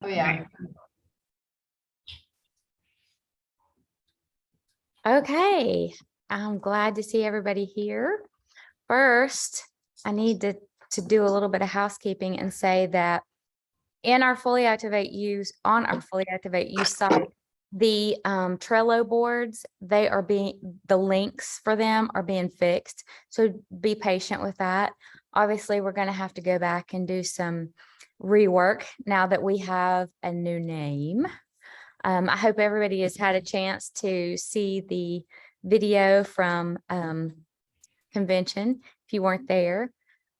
Oh, yeah. Okay, I'm glad to see everybody here. First, I need to do a little bit of housekeeping and say that in our Fully Activate use, on our Fully Activate use site, the Trello boards, the links for them are being fixed. So be patient with that. Obviously, we're going to have to go back and do some rework now that we have a new name. I hope everybody has had a chance to see the video from convention if you weren't there.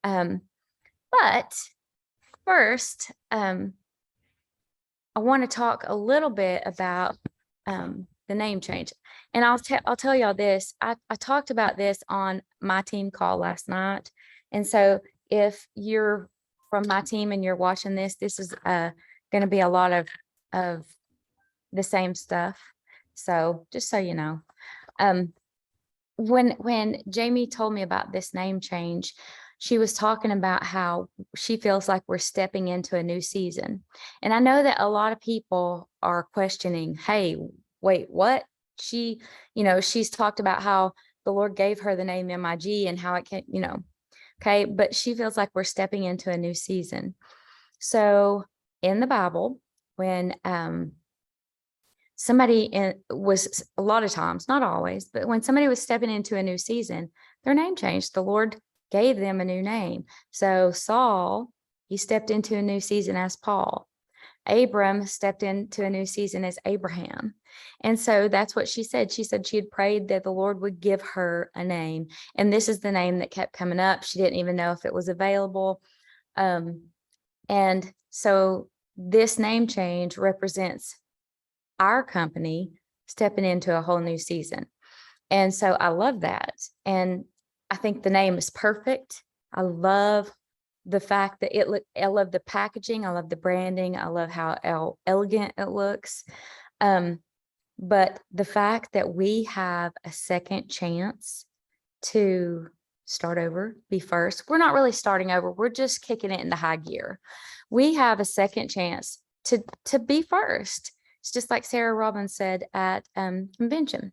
But first, I want to talk a little bit about the name change. And I'll tell y'all this. I talked about this on my team call last night. And so if you're from my team and you're watching this, this is going to be a lot of the same stuff. So just so you know, when Jamie told me about this name change, she was talking about how she feels like we're stepping into a new season. And I know that a lot of people are questioning, hey, wait, what? She's talked about how the Lord gave her the name MIG and how it can, okay, but she feels like we're stepping into a new season. So in the Bible, when somebody was, a lot of times, not always, but when somebody was stepping into a new season, their name changed. The Lord gave them a new name. So Saul, he stepped into a new season as Paul. Abram stepped into a new season as Abraham. And so that's what she said. She said she had prayed that the Lord would give her a name. And this is the name that kept coming up. She didn't even know if it was available. And so this name change represents our company stepping into a whole new season. And so I love that. And I think the name is perfect. I love the fact that I love the packaging. I love the branding. I love how elegant it looks. But the fact that we have a second chance to start over, be first, we're not really starting over. We're just kicking it into high gear. We have a second chance to be first. It's just like Sarah Robbins said at convention.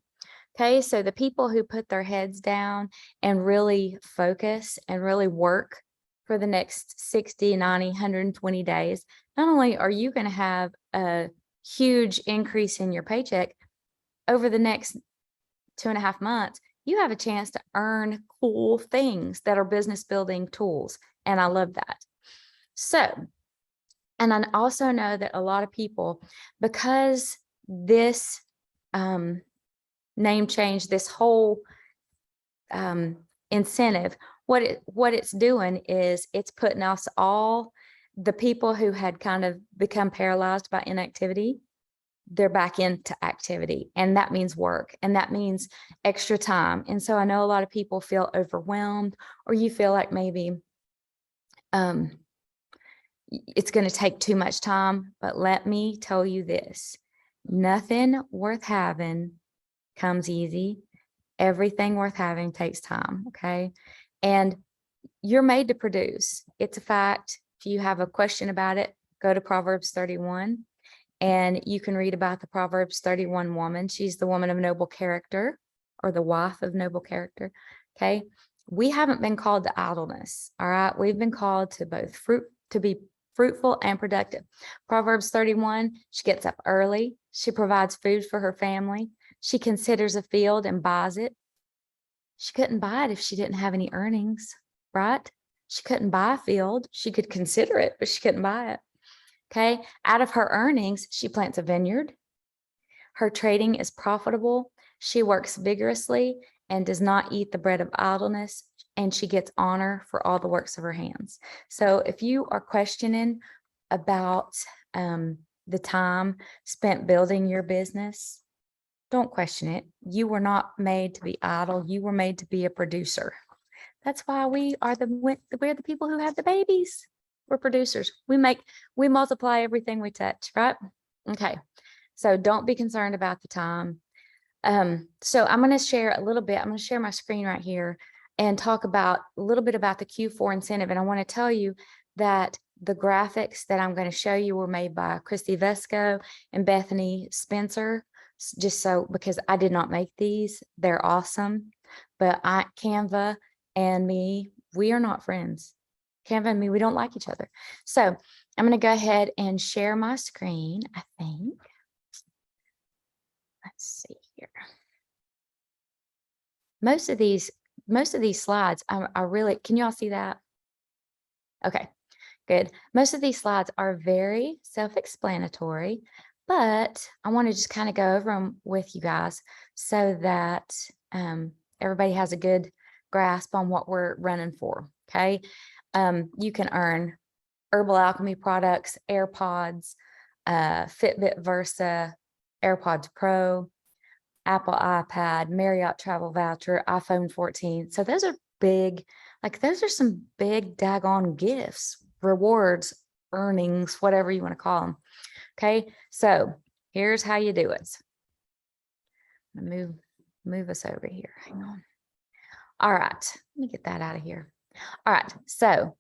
Okay, so the people who put their heads down and really focus and really work for the next 60, 90, 120 days, not only are you going to have a huge increase in your paycheck over the next 2.5 months, you have a chance to earn cool things that are business building tools. And I love that. So, and I also know that a lot of people, because this name change, this whole incentive, what it's doing is it's putting us all, the people who had kind of become paralyzed by inactivity, they're back into activity. And that means work, and that means extra time. And so I know a lot of people feel overwhelmed, or you feel like maybe it's going to take too much time. But let me tell you this, nothing worth having comes easy. Everything worth having takes time. Okay. And you're made to produce. It's a fact. If you have a question about it, go to Proverbs 31 and you can read about the Proverbs 31 woman. She's the woman of noble character, or the wife of noble character. Okay. We haven't been called to idleness. All right. We've been called to be fruitful and productive. Proverbs 31, she gets up early. She provides food for her family. She considers a field and buys it. She couldn't buy it if she didn't have any earnings, right? She couldn't buy a field. She could consider it, but she couldn't buy it. Okay. Out of her earnings, she plants a vineyard. Her trading is profitable. She works vigorously and does not eat the bread of idleness, and she gets honor for all the works of her hands. So if you are questioning about the time spent building your business, don't question it. You were not made to be idle. You were made to be a producer. That's why we're the people who have the babies. We're producers. We multiply everything we touch, right? Okay. So don't be concerned about the time. So I'm going to share a little bit. I'm going to share my screen right here and talk about a little bit about the Q4 incentive. And I want to tell you that the graphics that I'm going to show you were made by Christy Vesco and Bethany Spencer, just so, because I did not make these. They're awesome, but Canva and me, we are not friends. Canva and me, we don't like each other. So I'm going to go ahead and share my screen, I think. Let's see here. Most of these slides, I really, can you all see that? Okay, good. Most of these slides are very self-explanatory, but I want to just kind of go over them with you guys so that everybody has a good grasp on what we're running for. Okay. You can earn Herbal Alchemy products, AirPods, Fitbit Versa, AirPods Pro, Apple iPad, Marriott travel voucher, iPhone 14. So those are big, like those are some big daggone gifts, rewards, earnings, whatever you want to call them. Okay, so here's how you do it. I'm gonna move us over here. Hang on. All right, let me get that out of here. All right, so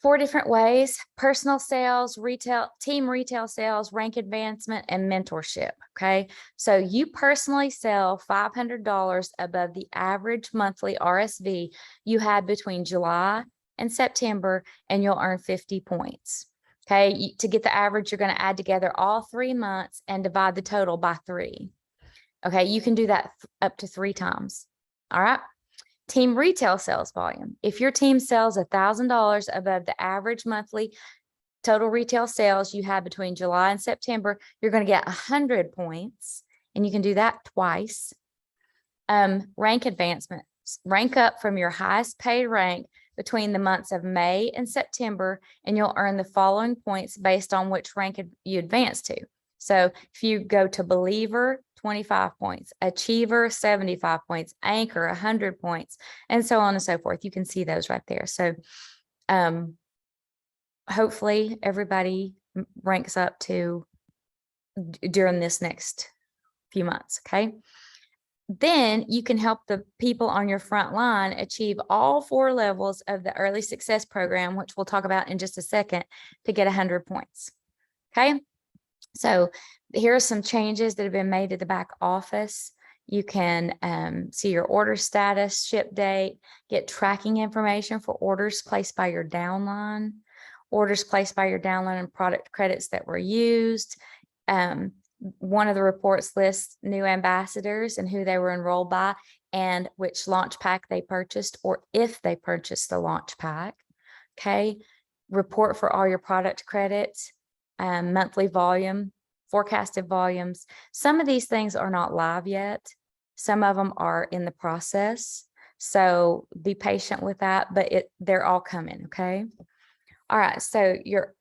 4 different ways: personal sales, retail, team retail sales, rank advancement, and mentorship. Okay. So you personally sell $500 above the average monthly RSV you had between July and September, and you'll earn 50 points. Okay. To get the average, you're going to add together all 3 months and divide the total by 3. Okay. You can do that up to 3 times. All right. Team retail sales volume. If your team sells $1,000 above the average monthly total retail sales you had between July and September, you're going to get 100 points, and you can do that twice. Rank advancement. Rank up from your highest paid rank between the months of May and September, and you'll earn the following points based on which rank you advance to. So if you go to Believer, 25 points, Achiever, 75 points, Anchor, 100 points, and so on and so forth. You can see those right there. So hopefully everybody ranks up to during this next few months. Okay. Then you can help the people on your front line achieve all 4 levels of the early success program, which we'll talk about in just a second, to get 100 points. Okay. So here are some changes that have been made to the back office. You can see your order status, ship date, get tracking information for orders placed by your downline, orders placed by your downline, and product credits that were used. One of the reports lists new ambassadors and who they were enrolled by and which launch pack they purchased, or if they purchased the launch pack. Okay. Report for all your product credits, monthly volume, forecasted volumes. Some of these things are not live yet. Some of them are in the process. So be patient with that, but they're all coming. Okay. All right. So your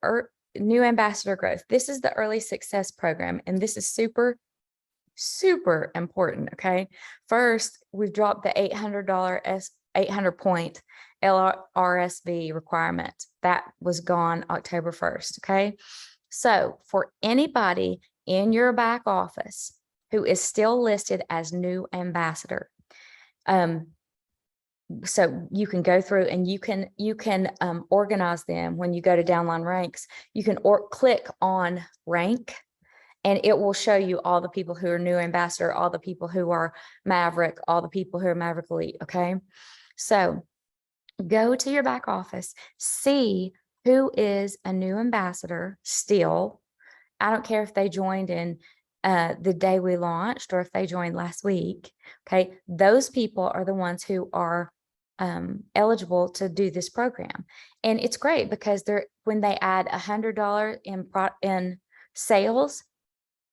new ambassador growth. This is the early success program, and this is super, super important. Okay. First, we've dropped the $800 800 point LRSV requirement. That was gone October 1st. Okay. So for anybody in your back office who is still listed as new ambassador, so you can go through and you can organize them. When you go to downline ranks, you can click on rank, and it will show you all the people who are new ambassador, all the people who are Maverick, all the people who are Maverick Elite. Okay. So go to your back office, see who is a new ambassador still. I don't care if they joined in the day we launched or if they joined last week. Okay. Those people are the ones who are eligible to do this program. And it's great because when they add $100 in sales,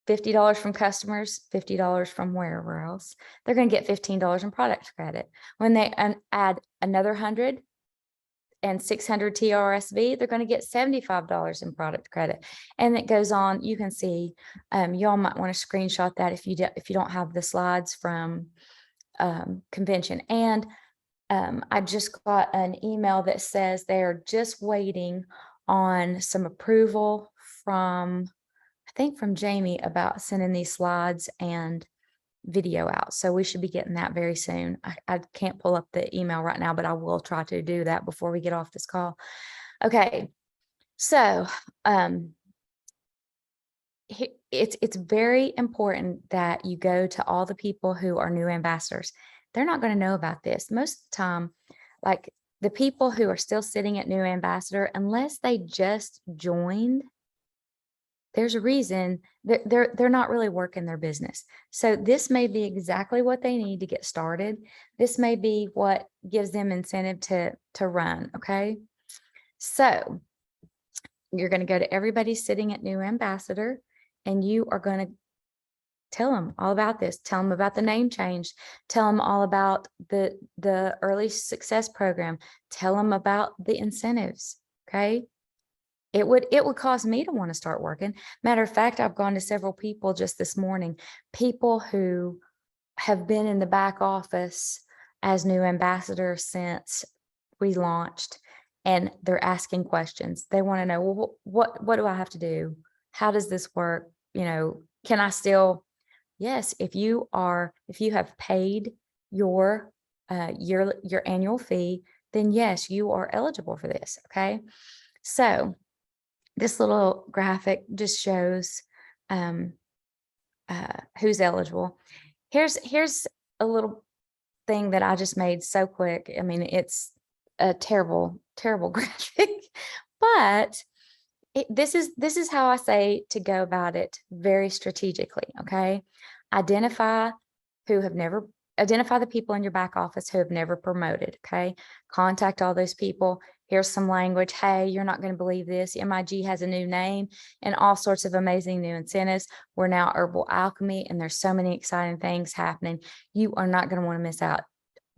$50 from customers, $50 from wherever else, they're going to get $15 in product credit. When they add another 100 and 600 TRSV, they're going to get $75 in product credit. And it goes on. You can see, y'all might want to screenshot that if you don't have the slides from convention. And I just got an email that says they're just waiting on some approval from, I think from Jamie, about sending these slides and video out. So we should be getting that very soon. I can't pull up the email right now, but I will try to do that before we get off this call. Okay. So, it's very important that you go to all the people who are new ambassadors. They're not going to know about this. Most of the time, like the people who are still sitting at new ambassador, unless they just joined, there's a reason that they're not really working their business. So this may be exactly what they need to get started. This may be what gives them incentive to run. Okay. So you're going to go to everybody sitting at new ambassador, and you are going to tell them all about this. Tell them about the name change. Tell them all about the early success program. Tell them about the incentives. Okay. It would cause me to want to start working. Matter of fact, I've gone to several people just this morning, people who have been in the back office as new ambassadors since we launched, and they're asking questions. They want to know, well, what do I have to do? How does this work? Can I still? Yes, if you have paid your your annual fee, then yes, you are eligible for this. Okay. So this little graphic just shows who's eligible. Here's a little thing that I just made so quick. I mean, it's a terrible, terrible graphic, but this is how I say to go about it very strategically. Okay. Identify identify the people in your back office who have never promoted. Okay. Contact all those people. Here's some language. Hey, you're not going to believe this. MIG has a new name and all sorts of amazing new incentives. We're now Herbal Alchemy, and there's so many exciting things happening. You are not going to want to miss out.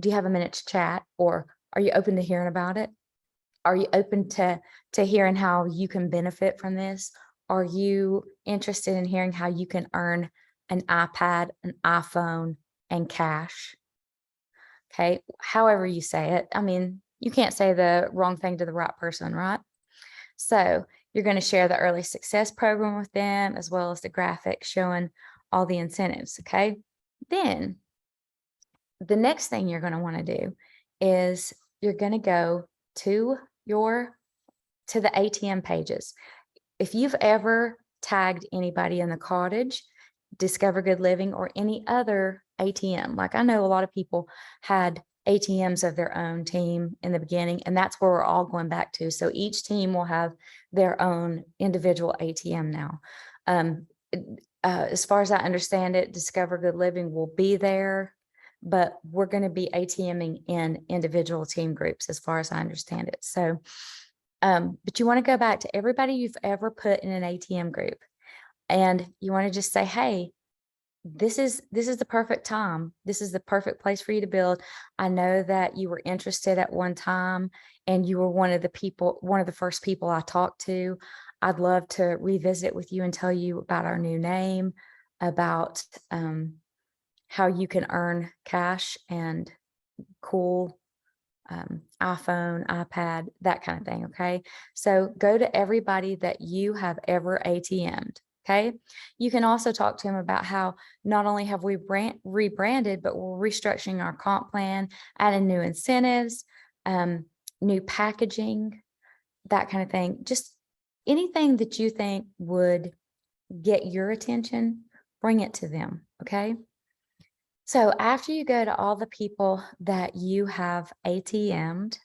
Do you have a minute to chat, or are you open to hearing about it? Are you open to hearing how you can benefit from this? Are you interested in hearing how you can earn an iPad, an iPhone, and cash? Okay, however you say it. I mean, you can't say the wrong thing to the right person, right? So you're going to share the early success program with them, as well as the graphic showing all the incentives. Okay. Then the next thing you're going to want to do is you're going to go to the ATM pages. If you've ever tagged anybody in the cottage, Discover Good Living, or any other ATM, like I know a lot of people had ATMs of their own team in the beginning, and that's where we're all going back to. So each team will have their own individual ATM now. As far as I understand it, Discover Good Living will be there, but we're going to be ATMing in individual team groups, as far as I understand it. So, but you want to go back to everybody you've ever put in an ATM group, and you want to just say, hey, this is the perfect time. This is the perfect place for you to build. I know that you were interested at one time, and you were one of the first people I talked to. I'd love to revisit with you and tell you about our new name, about how you can earn cash and cool iPhone, iPad, that kind of thing. Okay. So go to everybody that you have ever ATM'd. Okay. You can also talk to them about how not only have we rebranded, but we're restructuring our comp plan, adding new incentives, new packaging, that kind of thing. Just anything that you think would get your attention, bring it to them. Okay. So after you go to all the people that you have ATM'd,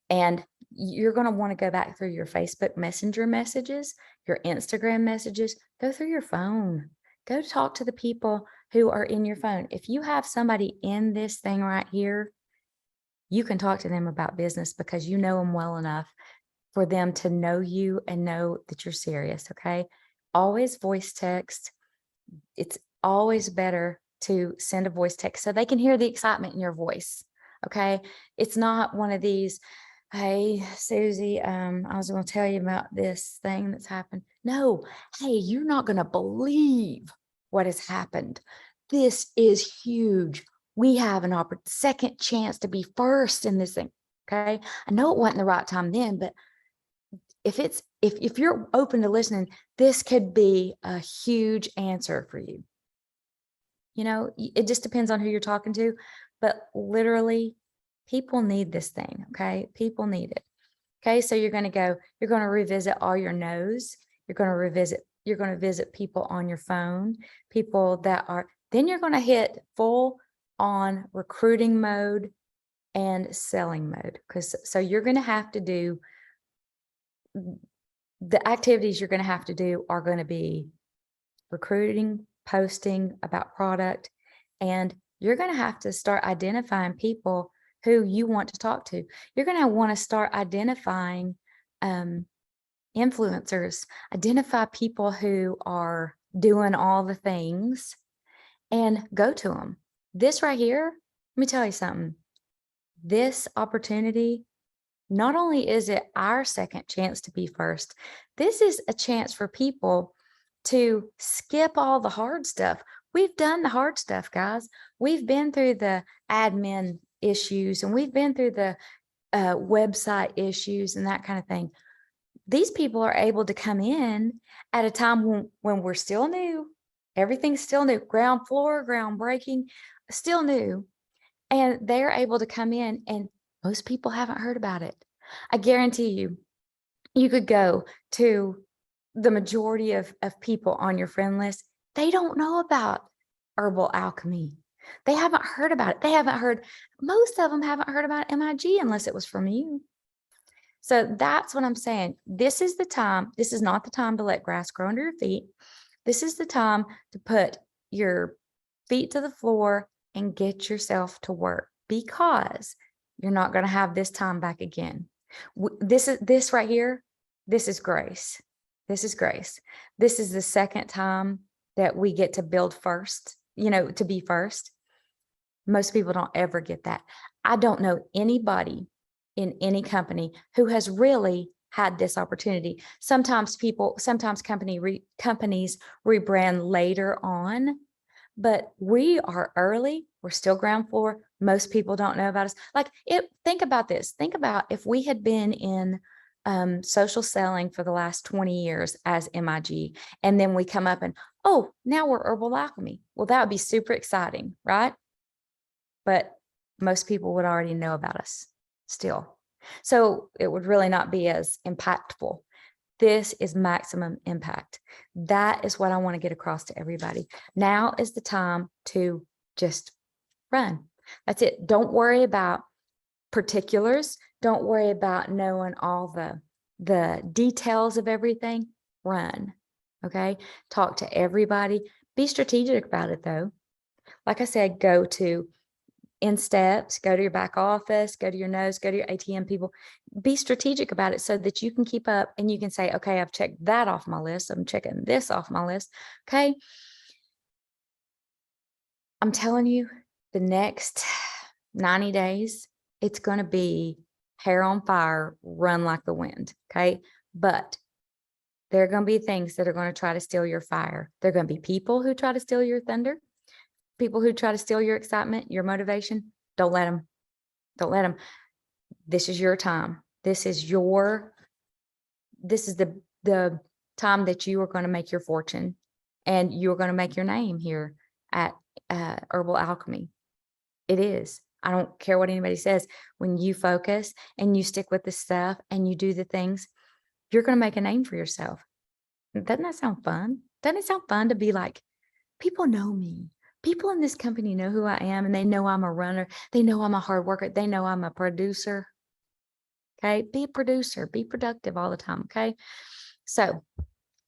and you're going to want to go back through your Facebook Messenger messages, your Instagram messages, go through your phone, go talk to the people who are in your phone. If you have somebody in this thing right here, you can talk to them about business because you know them well enough for them to know you and know that you're serious. Okay. Always voice text. It's always better to send a voice text so they can hear the excitement in your voice. Okay. It's not one of these, hey, Susie, I was going to tell you about this thing that's happened. No, hey, you're not going to believe what has happened. This is huge. We have an second chance to be first in this thing. Okay. I know it wasn't the right time then, but if you're open to listening, this could be a huge answer for you. It just depends on who you're talking to, but literally people need this thing. Okay. People need it. Okay, so you're going to revisit all your no's. You're going to visit people on your phone, people that are, then you're going to hit full on recruiting mode and selling mode. So you're going to have to do, the activities you're going to have to do are going to be recruiting, posting about product, and you're going to have to start identifying people who you want to talk to. You're going to want to start identifying influencers, identify people who are doing all the things and go to them. This right here, let me tell you something. This opportunity, not only is it our second chance to be first, this is a chance for people to skip all the hard stuff. We've done the hard stuff, guys. We've been through the admin issues and we've been through the website issues and that kind of thing. These people are able to come in at a time when we're still new. Everything's still new. Ground floor, groundbreaking, still new. And they're able to come in and most people haven't heard about it. I guarantee you, you could go to the majority of people on your friend list. They don't know about Herbal Alchemy. They haven't heard about it. Most of them haven't heard about MIG unless it was from you. So that's what I'm saying. This is the time. This is not the time to let grass grow under your feet. This is the time to put your feet to the floor and get yourself to work, because you're not going to have this time back again. This right here. This is grace. This is grace. This is the second time that we get to build first, to be first. Most people don't ever get that. I don't know anybody in any company who has really had this opportunity. Sometimes companies rebrand later on, but we are early. We're still ground floor. Most people don't know about us. Think about this. Think about if we had been in social selling for the last 20 years as MIG, and then we come up and, oh, now we're Herbal Alchemy. Well, that would be super exciting, right? But most people would already know about us still. So it would really not be as impactful. This is maximum impact. That is what I want to get across to everybody. Now is the time to just run. That's it. Don't worry about particulars. Don't worry about knowing all the details of everything. Run. Okay. Talk to everybody. Be strategic about it though. Like I said, go to in steps, go to your back office, go to your nose, go to your ATM people. Be strategic about it so that you can keep up and you can say, okay, I've checked that off my list. I'm checking this off my list. Okay. I'm telling you, the next 90 days, it's going to be hair on fire, run like the wind. Okay. But there are going to be things that are going to try to steal your fire. There are going to be people who try to steal your thunder. People who try to steal your excitement, your motivation. Don't let them. Don't let them. This is your time. This is the time that you are going to make your fortune and you're going to make your name here at Herbal Alchemy. It is. I don't care what anybody says. When you focus and you stick with the stuff and you do the things, you're going to make a name for yourself. Doesn't that sound fun? Doesn't it sound fun to be like, people know me. People in this company know who I am, and they know I'm a runner. They know I'm a hard worker. They know I'm a producer. Okay. Be a producer, be productive all the time. Okay. So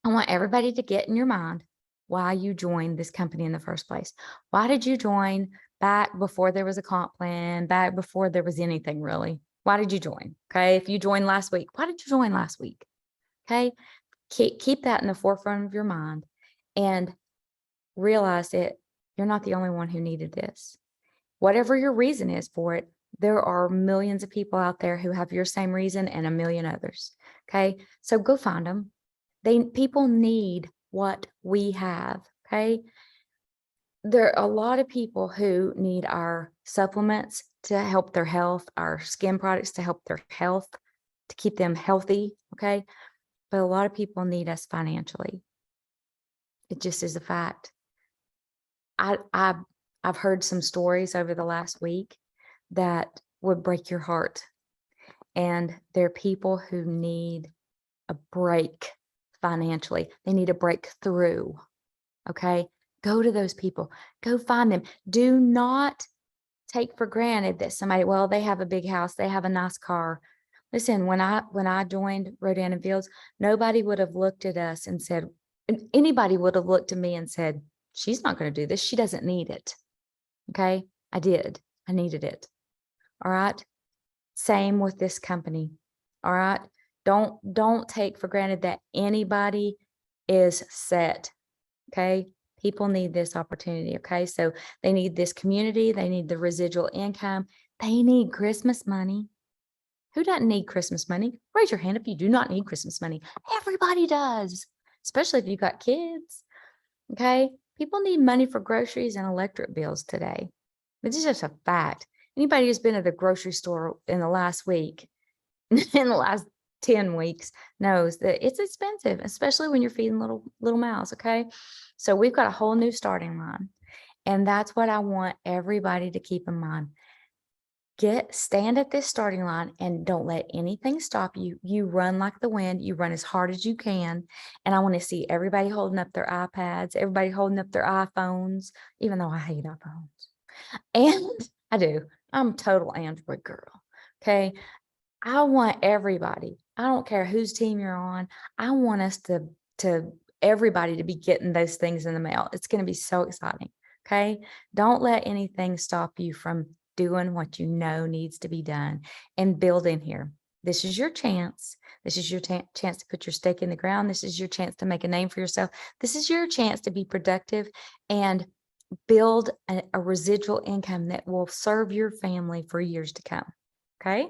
I want everybody to get in your mind why you joined this company in the first place. Why did you join back before there was a comp plan, back before there was anything really? Why did you join? Okay. If you joined last week, why did you join last week? Okay. Keep that in the forefront of your mind and realize that you're not the only one who needed this. Whatever your reason is for it, there are millions of people out there who have your same reason and a million others. Okay. So go find them. People need what we have. Okay. There are a lot of people who need our supplements to help their health, our skin products to help their health, to keep them healthy. Okay. But a lot of people need us financially. It just is a fact. I've heard some stories over the last week that would break your heart. And they're people who need a break financially. They need a breakthrough. Okay. Go to those people, go find them. Do not take for granted that somebody, well, they have a big house, they have a nice car. Listen, when I joined Rodan and Fields, nobody would have looked at us and said, anybody would have looked at me and said, she's not going to do this. She doesn't need it. Okay. I did. I needed it. All right. Same with this company. All right. Don't take for granted that anybody is set. Okay. People need this opportunity. Okay. So they need this community. They need the residual income. They need Christmas money. Who doesn't need Christmas money? Raise your hand if you do not need Christmas money. Everybody does, especially if you've got kids. Okay. People need money for groceries and electric bills today. This is just a fact. Anybody who's been at the grocery store in the last week, in the last 10 weeks, knows that it's expensive, especially when you're feeding little mouths. Okay. So we've got a whole new starting line. And that's what I want everybody to keep in mind. Stand at this starting line and don't let anything stop you. You run like the wind. You run as hard as you can. And I want to see everybody holding up their iPads, everybody holding up their iPhones, even though I hate iPhones. And I do. I'm a total Android girl. Okay. I want everybody. I don't care whose team you're on. I want us to everybody to be getting those things in the mail. It's going to be so exciting. Okay. Don't let anything stop you from doing what you know needs to be done and building here. This is your chance. This is your chance to put your stake in the ground. This is your chance to make a name for yourself. This is your chance to be productive and build a residual income that will serve your family for years to come. Okay.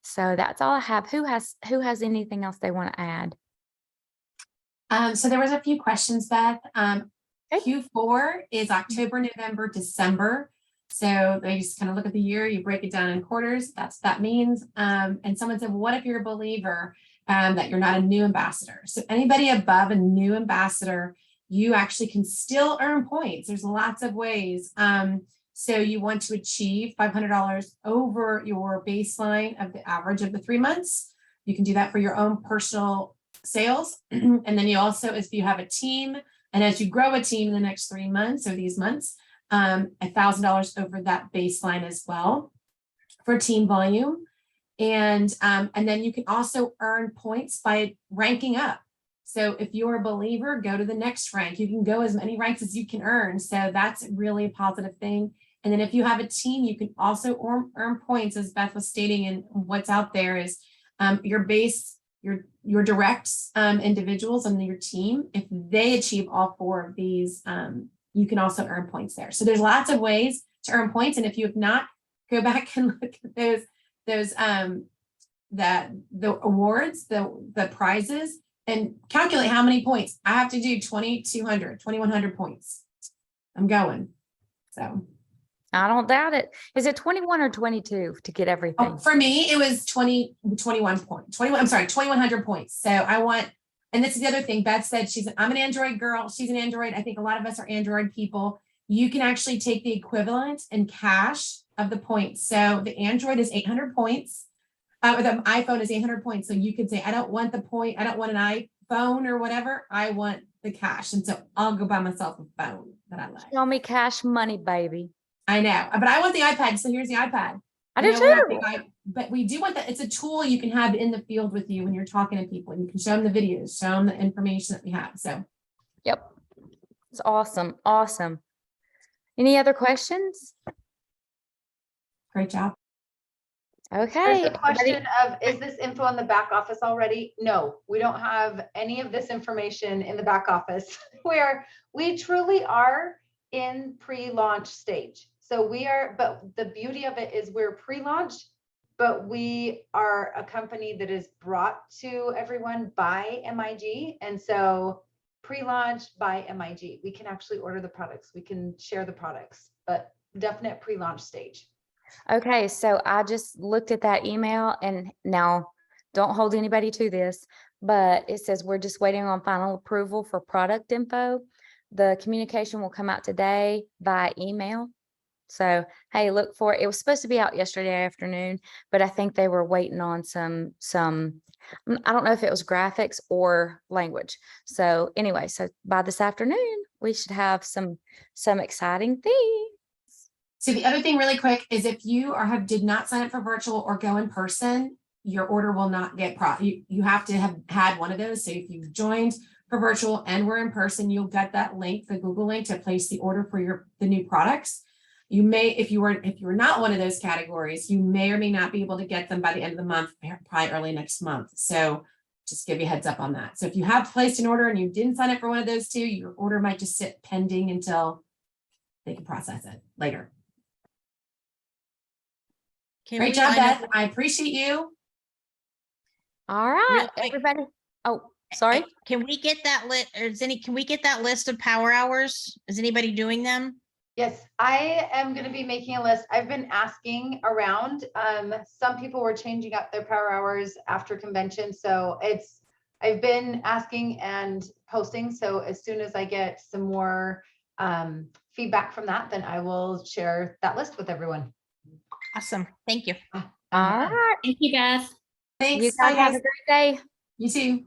So that's all I have. Who has anything else they want to add? So there was a few questions, Beth. Okay. Q4 is October, November, December. So they just kind of look at the year, you break it down in quarters. That's what that means. And someone said, well, what if you're a believer that you're not a new ambassador? So anybody above a new ambassador, you actually can still earn points. There's lots of ways. So you want to achieve $500 over your baseline of the average of the 3 months. You can do that for your own personal sales. And then you also, if you have a team, and as you grow a team in the next 3 months or these months, $1,000 over that baseline as well for team volume. And then you can also earn points by ranking up. So if you're a believer, go to the next rank. You can go as many ranks as you can earn. So that's really a positive thing. And then if you have a team, you can also earn points, as Beth was stating, and what's out there is your base, your direct individuals and your team. If they achieve all 4 of these, you can also earn points there. So there's lots of ways to earn points. And if you have not, go back and look at those the awards, the prizes, and calculate how many points. I have to do 2,200, 2,100 points. I'm going. So I don't doubt it. Is it 21 or 22 to get everything? for me, it was 21 points. 2,100 points. So I want, and this is the other thing. Beth said I'm an Android girl. She's an Android. I think a lot of us are Android people. You can actually take the equivalent in cash of the points. So the Android is 800 points. The iPhone is 800 points. So you could say, I don't want the point. I don't want an iPhone or whatever. I want the cash. And so I'll go buy myself a phone that I like. Show me cash money, baby. I know, but I want the iPad. So here's the iPad. I do too. But we do want that. It's a tool you can have in the field with you when you're talking to people. You can show them the videos, show them the information that we have. So, yep. It's awesome. Awesome. Any other questions? Great job. Okay. There's a question of, is this info in the back office already? No, we don't have any of this information in the back office where we truly are in pre-launch stage. So we are, but the beauty of it is we're pre-launch, but we are a company that is brought to everyone by MIG. And so pre-launch by MIG, we can actually order the products, we can share the products, but definite pre-launch stage. Okay, so I just looked at that email, and now don't hold anybody to this, but it says we're just waiting on final approval for product info. The communication will come out today via email. So, hey, look for it. It was supposed to be out yesterday afternoon, but I think they were waiting on some, I don't know if it was graphics or language. So anyway, so by this afternoon, we should have some exciting things. So the other thing really quick is if you did not sign up for virtual or go in person, your order will not get you have to have had one of those. So if you've joined for virtual and we're in person, you'll get that link, the Google link to place the order for the new products. You may, if you were not one of those categories, you may or may not be able to get them by the end of the month, probably early next month. So just give you a heads up on that. So if you have placed an order and you didn't sign up for one of those two, your order might just sit pending until they can process it later. Great job, Beth. I appreciate you. All right, quick. everybody. Oh, sorry. Can we get that can we get that list of power hours? Is anybody doing them? Yes, I am going to be making a list. I've been asking around. Some people were changing up their power hours after convention. So I've been asking and posting. So as soon as I get some more feedback from that, then I will share that list with everyone. Awesome. Thank you. All right. Thank you, Beth. Thanks. You Bye, guys have a great day. You too.